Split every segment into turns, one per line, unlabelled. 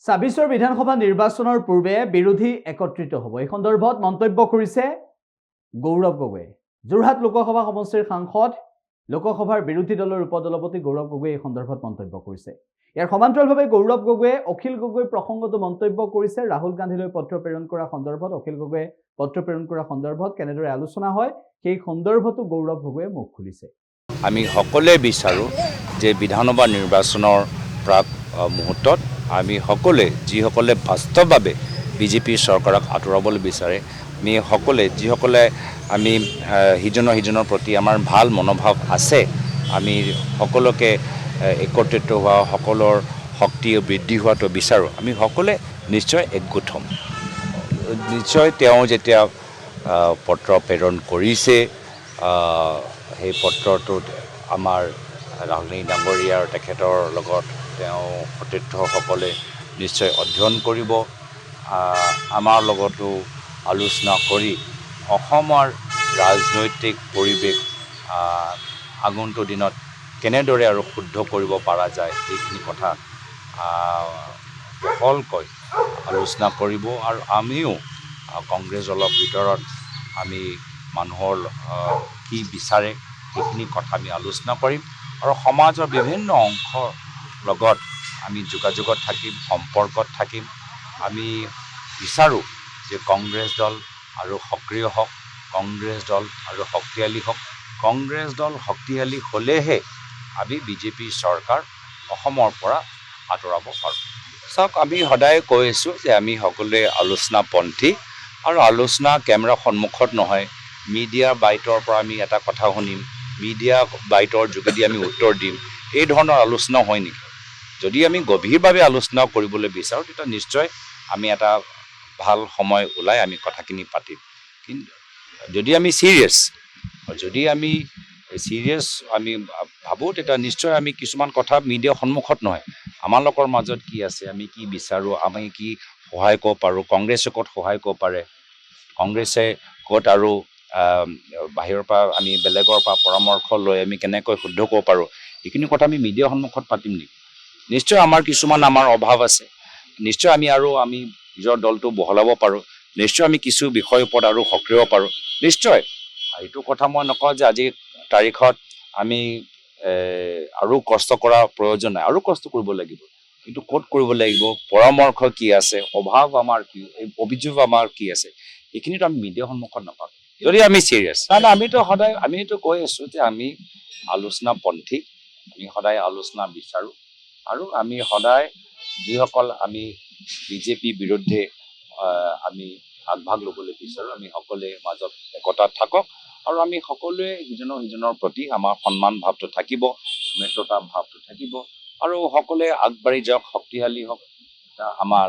২৬ৰ বিধানসভা নিৰ্বাচনৰ পূৰ্বে বিৰোধী একত্ৰিত হ'ব। এই সন্দৰ্ভত মন্তব্য কৰিছে গৌৰৱ গগৈ। যোৰহাট লোকসভা সমষ্টিৰ সাংসদ লোকসভাৰ বিৰোধী দলৰ উপদলপতি গৌৰৱ গগৈ এই সন্দৰ্ভত মন্তব্য কৰিছে। ইয়াৰ সমান্তৰালভাৱে গৌৰৱ গগৈয়ে অখিল গগৈ প্ৰসংগতো মন্তব্য কৰিছে। ৰাহুল গান্ধীলৈ পত্ৰ প্ৰেৰণ কৰা সন্দৰ্ভত অখিল গগৈয়ে পত্ৰ প্ৰেৰণ কৰা সন্দৰ্ভত কেনেদৰে আলোচনা হয় সেই সন্দৰ্ভতো গৌৰৱ গগৈয়ে মুখ খুলিছে।
আমি সকলোৱে বিচাৰোঁ যে বিধানসভা নিৰ্বাচনৰ প্ৰাক মুহূৰ্তত আমি সকলোৱে যিসকলে বাস্তৱভাৱে বিজেপি চৰকাৰক আঁতৰাবলৈ বিচাৰে, আমি সকলোৱে যিসকলে আমি সিজনৰ প্ৰতি আমাৰ ভাল মনোভাৱ আছে, আমি সকলোকে একত্ৰিত হোৱা, সকলৰ শক্তি বৃদ্ধি হোৱাটো বিচাৰোঁ। আমি সকলোৱে নিশ্চয় একগোট হ'ম। নিশ্চয় তেওঁ যেতিয়া পত্ৰ প্ৰেৰণ কৰিছে, সেই পত্ৰটোত আমাৰ ৰাহুল গান্ধী ডাঙৰীয়াৰ তেখেতৰ লগত তেওঁ সতীৰ্থসকলে নিশ্চয় অধ্যয়ন কৰিব। আমাৰ লগতো আলোচনা কৰি অসমৰ ৰাজনৈতিক পৰিৱেশ আগন্তুক দিনত কেনেদৰে আৰু শুদ্ধ কৰিব পৰা যায় সেইখিনি কথা বহলকৈ আলোচনা কৰিব। আৰু আমিও কংগ্ৰেছ দলৰ ভিতৰত আমি মানুহৰ কি বিচাৰে সেইখিনি কথা আমি আলোচনা কৰিম আৰু সমাজৰ বিভিন্ন অংশৰ লগত আমি যোগাযোগত থাকিম, সম্পৰ্কত থাকিম। আমি বিচাৰোঁ যে কংগ্ৰেছ দল আৰু সক্ৰিয় হওক, কংগ্ৰেছ দল আৰু শক্তিশালী হওক। কংগ্ৰেছ দল শক্তিশালী হ'লেহে আমি বিজেপি চৰকাৰ অসমৰ পৰা আঁতৰাব পাৰোঁ। চাওক, আমি সদায় কৈ আছোঁ যে আমি সকলোৱে আলোচনাপন্থী আৰু আলোচনা কেমেৰা সন্মুখত নহয়, মিডিয়া বাইটৰ পৰা আমি এটা কথা শুনিম, মিডিয়া বাইটৰ যোগেদি আমি উত্তৰ দিম, এই ধৰণৰ আলোচনা হয় নেকি? যদি আমি গভীৰভাৱে আলোচনা কৰিবলৈ বিচাৰোঁ তেতিয়া নিশ্চয় আমি এটা ভাল সময় ওলাই আমি কথাখিনি পাতিম। কিন্তু যদি আমি চিৰিয়াছ আমি ভাবোঁ তেতিয়া নিশ্চয় আমি কিছুমান কথা মিডিয়াৰ সন্মুখত নহয়, আমাৰ লোকৰ মাজত কি আছে, আমি কি বিচাৰোঁ, আমি কি সহায় কৰিব পাৰোঁ, কংগ্ৰেছে ক'ত সহায় কৰিব পাৰে, কংগ্ৰেছে ক'ত আৰু বাহিৰৰ পৰা আমি বেলেগৰ পৰা পৰামৰ্শ লৈ আমি কেনেকৈ শুদ্ধ কৰিব পাৰোঁ, এইখিনি কথা আমি মিডিয়াৰ সন্মুখত পাতিম নেকি? নিশ্চয় আমাৰ কিছুমান অভাৱ আছে, নিশ্চয় আমি নিজৰ দলটো বহলাব পাৰোঁ, নিশ্চয় আমি কিছু বিষয়ৰ ওপৰত আৰু সক্ৰিয় হ'ব পাৰোঁ। নিশ্চয় এইটো কথা মই নকওঁ যে আজিৰ তাৰিখত আমি আৰু কষ্ট কৰাৰ প্ৰয়োজন নাই, আৰু কষ্ট কৰিব লাগিব। কিন্তু ক'ত কৰিব লাগিব, পৰামৰ্শ কি আছে, অভাৱ আমাৰ কি, অভিযোগ আমাৰ কি আছে, এইখিনিতো আমি মিডিয়াৰ সন্মুখত নাপাওঁ। যদি আমি চিৰিয়াছ, কাৰণ আমিতো কৈ আছোঁ যে আমি আলোচনাপন্থী, আমি সদায় আলোচনা বিচাৰোঁ আৰু আমি সদায় যিসকল আমি বিজেপি বিৰুদ্ধে আমি আগভাগ ল'বলৈ বিচাৰোঁ, আমি সকলোৱে মাজত একতাত থাকক আৰু আমি সকলোৱে সিজনৰ প্ৰতি আমাৰ সন্মান ভাৱটো থাকিব, মিত্ৰতা ভাৱটো থাকিব আৰু সকলোৱে আগবাঢ়ি যাওক, শক্তিশালী হওক। আমাৰ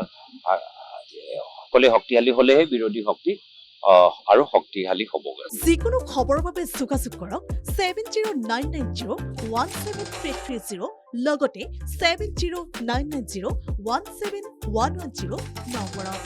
সকলোৱে শক্তিশালী হ'লেহে বিৰোধী শক্তি আৰু শক্তিশালী হ'বগৈ।
যিকোনো খবৰৰ বাবে যোগাযোগ কৰক 7099017330 লগতে 7099017110 নম্বৰত।